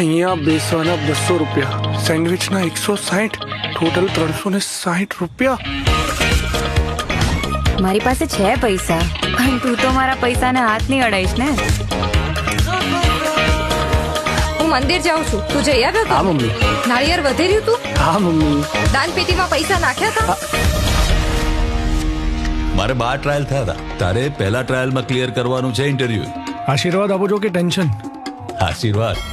અહીંયા બેસવાના 200 રૂપિયા, સેન્ડવિચના 160, ટોટલ 360 રૂપિયા. મારી પાસે છે પૈસા, પણ તું તો મારા પૈસાને હાથ નહીં અડાઈશ ને. હું મંદિર જાઉં છું, તું જઈ આવ્યો? હા મમ્મી. નાળિયેર વધેર્યું તું? હા મમ્મી. દાન પેટીમાં પૈસા નાખ્યા હતા? મારે 12 ટ્રાયલ થયા હતા. તારે પહેલા ટ્રાયલમાં ક્લિયર કરવાનું છે ઇન્ટરવ્યુ. આશીર્વાદ આપો છો કે ટેન્શન? આશીર્વાદ.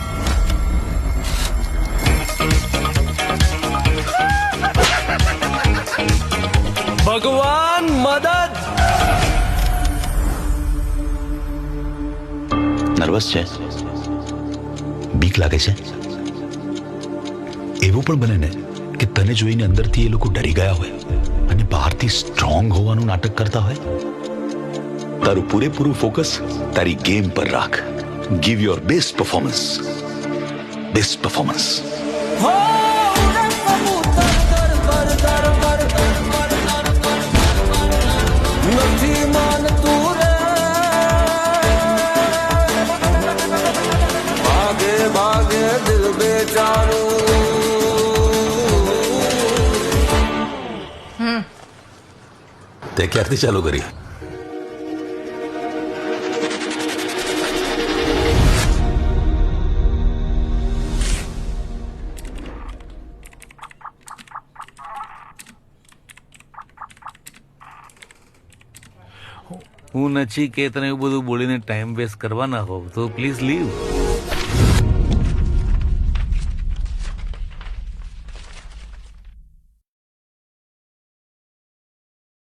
ભગવાન મદદ. નર્વસ છે? બીક લાગે છે? એવું પણ બને ને કે તને જોઈને અંદરથી એ લોકો ડરી ગયા હોય અને બહારથી સ્ટ્રોંગ હોવાનું નાટક કરતા હોય. તારું પૂરેપૂરું ફોકસ તારી ગેમ પર રાખ. Give your best performance. Best performance. તે ક્યારથી ચાલુ કરી? હું નચિકેતને એવું બધું બોલીને ટાઈમ વેસ્ટ કરવા ના હોવ તો પ્લીઝ લીવ.